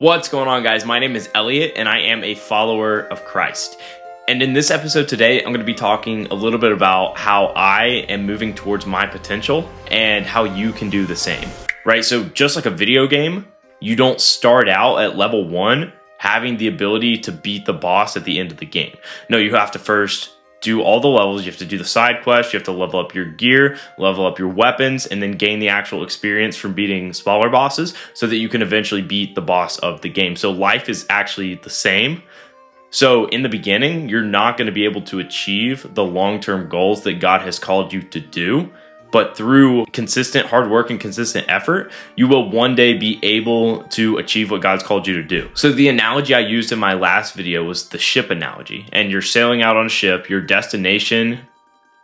What's going on, guys? My name is Elliot and I am a follower of Christ. And in this episode today, I'm going to be talking a little bit about how I am moving towards my potential and how you can do the same, right? So just like a video game, you don't start out at level 1 having the ability to beat the boss at the end of the game. No, you have to first do all the levels. You have to do the side quests. You have to level up your gear, level up your weapons, and then gain the actual experience from beating smaller bosses so that you can eventually beat the boss of the game. So life is actually the same. So in the beginning, you're not going to be able to achieve the long-term goals that God has called you to do. But through consistent hard work and consistent effort, you will one day be able to achieve what God's called you to do. So the analogy I used in my last video was the ship analogy. And you're sailing out on a ship, your destination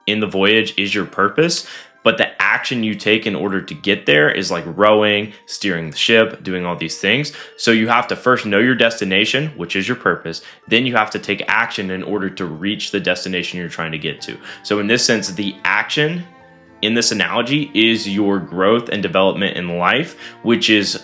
in the voyage is your purpose, but the action you take in order to get there is like rowing, steering the ship, doing all these things. So you have to first know your destination, which is your purpose. Then you have to take action in order to reach the destination you're trying to get to. So in this sense, the action in this analogy is your growth and development in life, which is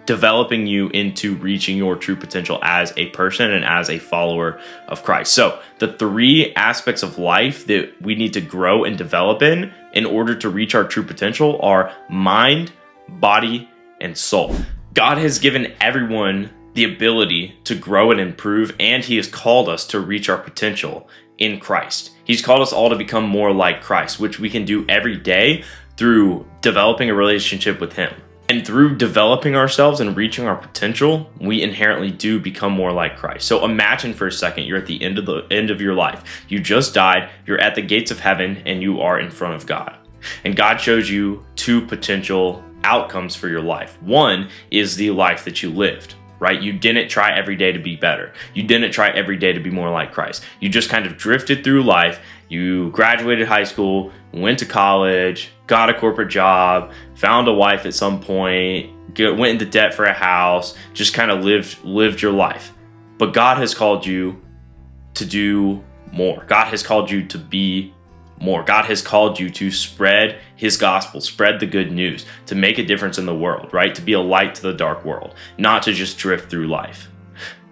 developing you into reaching your true potential as a person and as a follower of Christ. So the 3 aspects of life that we need to grow and develop in order to reach our true potential are mind, body, and soul. God has given everyone the ability to grow and improve, and He has called us to reach our potential in Christ. He's called us all to become more like Christ, which we can do every day through developing a relationship with Him. And through developing ourselves and reaching our potential, we inherently do become more like Christ. So imagine for a second, you're at the end of your life. You just died, you're at the gates of heaven, and you are in front of God. And God shows you 2 potential outcomes for your life. One is the life that you lived, right? You didn't try every day to be better. You didn't try every day to be more like Christ. You just kind of drifted through life. You graduated high school, went to college, got a corporate job, found a wife at some point, went into debt for a house, just kind of lived your life. But God has called you to do more. God has called you to be more. God has called you to spread His gospel, spread the good news, to make a difference in the world, right? To be a light to the dark world, not to just drift through life.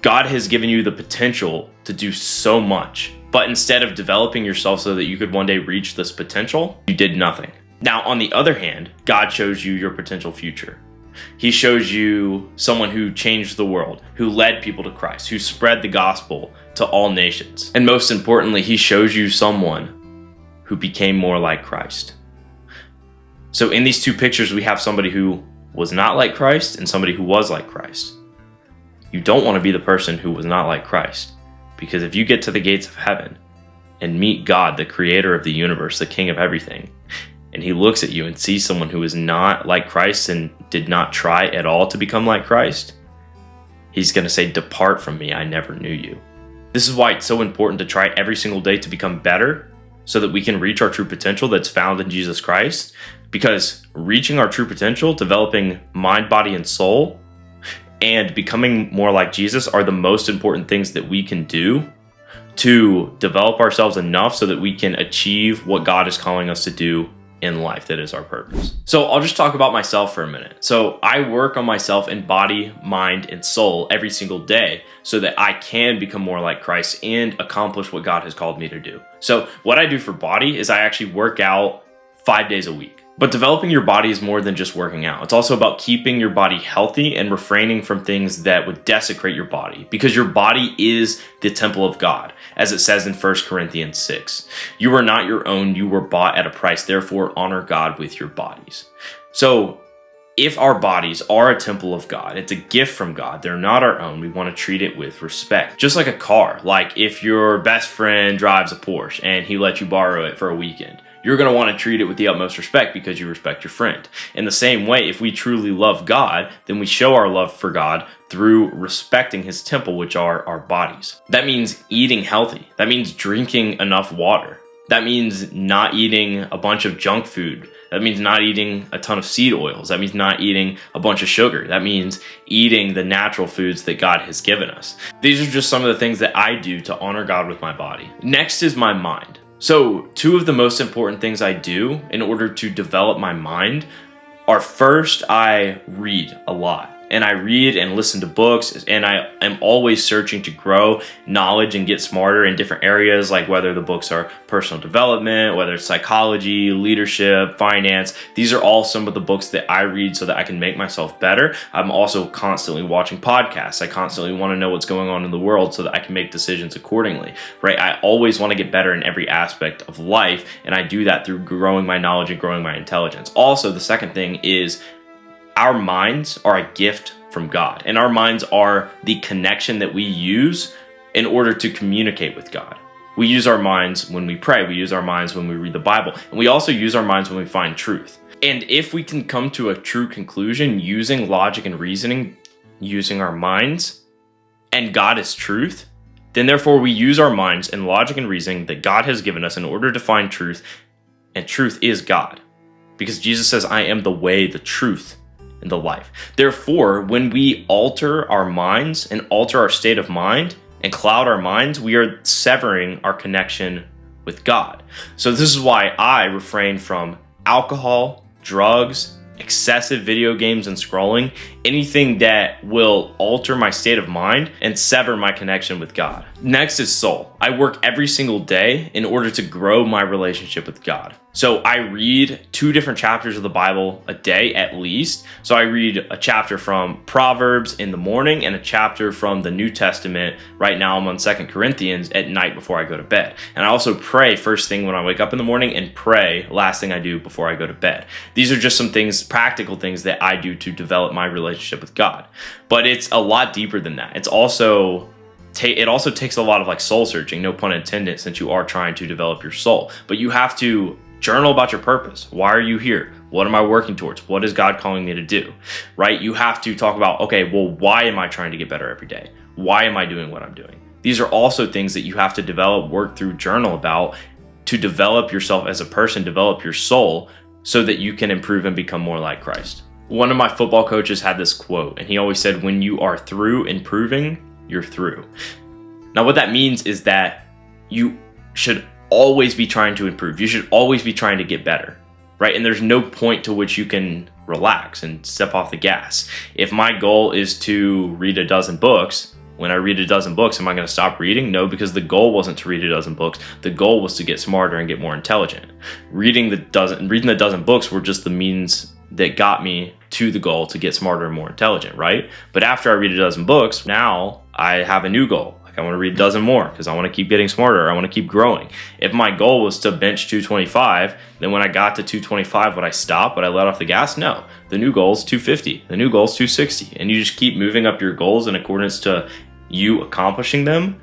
God has given you the potential to do so much, but instead of developing yourself so that you could one day reach this potential, you did nothing. Now, on the other hand, God shows you your potential future. He shows you someone who changed the world, who led people to Christ, who spread the gospel to all nations. And most importantly, He shows you someone who became more like Christ. So in these 2 pictures, we have somebody who was not like Christ and somebody who was like Christ. You don't want to be the person who was not like Christ, because if you get to the gates of heaven and meet God, the creator of the universe, the king of everything, and He looks at you and sees someone who is not like Christ and did not try at all to become like Christ, He's going to say, "Depart from me, I never knew you." This is why it's so important to try every single day to become better, so that we can reach our true potential that's found in Jesus Christ. Because reaching our true potential, developing mind, body, and soul, and becoming more like Jesus are the most important things that we can do to develop ourselves enough so that we can achieve what God is calling us to do in life. That is our purpose. So I'll just talk about myself for a minute. So I work on myself in body, mind, and soul every single day so that I can become more like Christ and accomplish what God has called me to do. So what I do for body is I actually work out 5 days a week. But developing your body is more than just working out. It's also about keeping your body healthy and refraining from things that would desecrate your body, because your body is the temple of God, as it says in 1 Corinthians 6. You are not your own, you were bought at a price, therefore honor God with your bodies. So if our bodies are a temple of God, it's a gift from God, they're not our own, we want to treat it with respect. Just like a car, like if your best friend drives a Porsche and he lets you borrow it for a weekend, you're going to want to treat it with the utmost respect because you respect your friend. In the same way, if we truly love God, then we show our love for God through respecting His temple, which are our bodies. That means eating healthy. That means drinking enough water. That means not eating a bunch of junk food. That means not eating a ton of seed oils. That means not eating a bunch of sugar. That means eating the natural foods that God has given us. These are just some of the things that I do to honor God with my body. Next is my mind. So 2 of the most important things I do in order to develop my mind are, first, I read a lot. and I read and listen to books, and I am always searching to grow knowledge and get smarter in different areas, like whether the books are personal development, whether it's psychology, leadership, finance. These are all some of the books that I read so that I can make myself better. I'm also constantly watching podcasts. I constantly want to know what's going on in the world so that I can make decisions accordingly, right? I always want to get better in every aspect of life, and I do that through growing my knowledge and growing my intelligence. Also, the second thing is our minds are a gift from God, and our minds are the connection that we use in order to communicate with God. We use our minds when we pray, we use our minds when we read the Bible, and we also use our minds when we find truth. And if we can come to a true conclusion using logic and reasoning, using our minds, and God is truth, then therefore we use our minds and logic and reasoning that God has given us in order to find truth, and truth is God. Because Jesus says, I am the way, the truth, and the life. Therefore, when we alter our minds and alter our state of mind and cloud our minds, we are severing our connection with God. So this is why I refrain from alcohol, drugs, excessive video games and scrolling, anything that will alter my state of mind and sever my connection with God. Next is soul. I work every single day in order to grow my relationship with God. So I read 2 different chapters of the Bible a day at least. So I read a chapter from Proverbs in the morning and a chapter from the New Testament. Right now I'm on 2 Corinthians at night before I go to bed. And I also pray first thing when I wake up in the morning and pray last thing I do before I go to bed. These are just some things, practical things that I do to develop my relationship with God. But it's a lot deeper than that. It also takes a lot of like soul searching, no pun intended, since you are trying to develop your soul. But you have to journal about your purpose. Why are you here? What am I working towards? What is God calling me to do? Right? You have to talk about, okay, well, why am I trying to get better every day? Why am I doing what I'm doing? These are also things that you have to develop, work through, journal about to develop yourself as a person, develop your soul so that you can improve and become more like Christ. One of my football coaches had this quote, and he always said, when you are through improving, you're through. Now, what that means is that you should always be trying to improve. You should always be trying to get better, right? And there's no point to which you can relax and step off the gas. If my goal is to read a dozen books, when I read a dozen books, am I going to stop reading? No, because the goal wasn't to read a dozen books. The goal was to get smarter and get more intelligent. Reading the dozen books were just the means that got me to the goal to get smarter and more intelligent, right? But after I read a dozen books, now I have a new goal. Like I want to read a dozen more because I want to keep getting smarter. I want to keep growing. If my goal was to bench 225, then when I got to 225, would I stop? Would I let off the gas? No. The new goal is 250. The new goal is 260. And you just keep moving up your goals in accordance to you accomplishing them.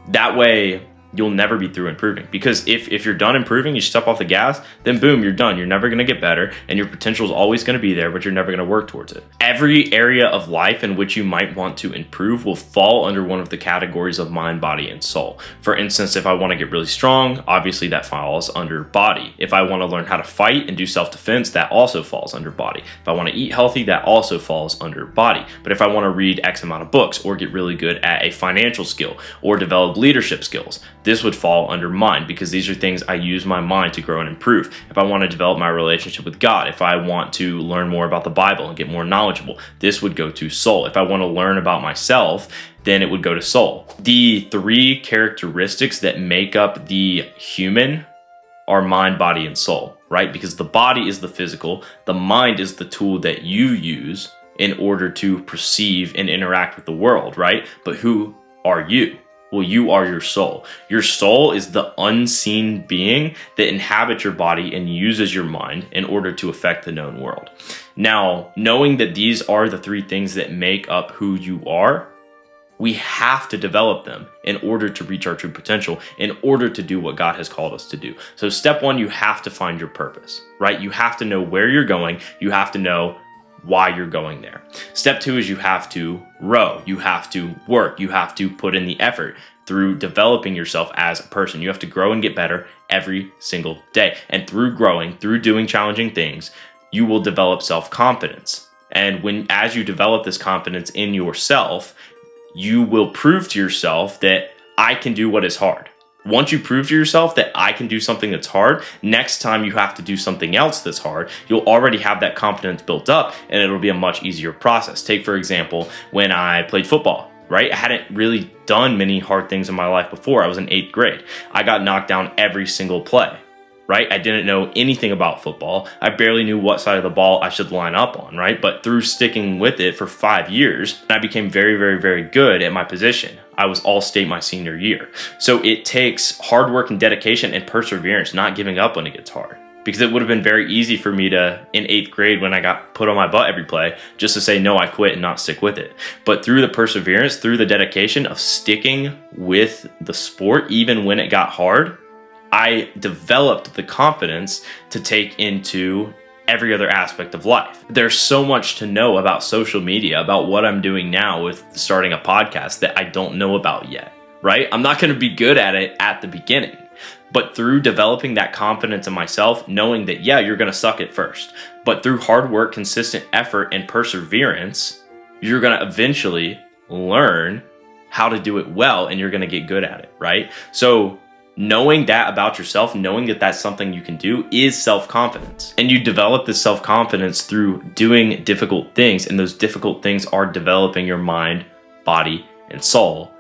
That way, you'll never be through improving. Because if you're done improving, you step off the gas, then boom, you're done. You're never going to get better, and your potential is always going to be there, but you're never going to work towards it. Every area of life in which you might want to improve will fall under one of the categories of mind, body, and soul. For instance, if I want to get really strong, obviously that falls under body. If I want to learn how to fight and do self-defense, that also falls under body. If I want to eat healthy, that also falls under body. But if I want to read X amount of books or get really good at a financial skill or develop leadership skills, this would fall under mind, because these are things I use my mind to grow and improve. If I want to develop my relationship with God, if I want to learn more about the Bible and get more knowledgeable, this would go to soul. If I want to learn about myself, then it would go to soul. The 3 characteristics that make up the human are mind, body, and soul, right? Because the body is the physical, the mind is the tool that you use in order to perceive and interact with the world, right? But who are you? Well, you are your soul. Your soul is the unseen being that inhabits your body and uses your mind in order to affect the known world. Now, knowing that these are the 3 things that make up who you are, we have to develop them in order to reach our true potential, in order to do what God has called us to do. So step 1, you have to find your purpose, right? You have to know where you're going. You have to know why you're going there. Step 2 is you have to row. You have to work. You have to put in the effort through developing yourself as a person. You have to grow and get better every single day. And through growing, through doing challenging things, you will develop self-confidence. And as you develop this confidence in yourself, you will prove to yourself that I can do what is hard. Once you prove to yourself that I can do something that's hard, next time you have to do something else that's hard, you'll already have that confidence built up and it'll be a much easier process. Take, for example, when I played football, right? I hadn't really done many hard things in my life before. I was in 8th grade. I got knocked down every single play, right? I didn't know anything about football. I barely knew what side of the ball I should line up on, right? But through sticking with it for 5 years, I became very, very, very good at my position. I was all-state my senior year. So it takes hard work and dedication and perseverance, not giving up when it gets hard. Because it would have been very easy for me to, in 8th grade, when I got put on my butt every play, just to say, no, I quit and not stick with it. But through the perseverance, through the dedication of sticking with the sport, even when it got hard, I developed the confidence to take into every other aspect of life. There's so much to know about social media, about what I'm doing now with starting a podcast that I don't know about yet, right? I'm not going to be good at it at the beginning, but through developing that confidence in myself, knowing that, yeah, you're going to suck at first, but through hard work, consistent effort, and perseverance, you're going to eventually learn how to do it well and you're going to get good at it, right? So knowing that about yourself, knowing that that's something you can do is self-confidence. And you develop this self-confidence through doing difficult things. And those difficult things are developing your mind, body, and soul,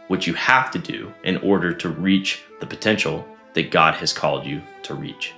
which you have to do in order to reach the potential that God has called you to reach.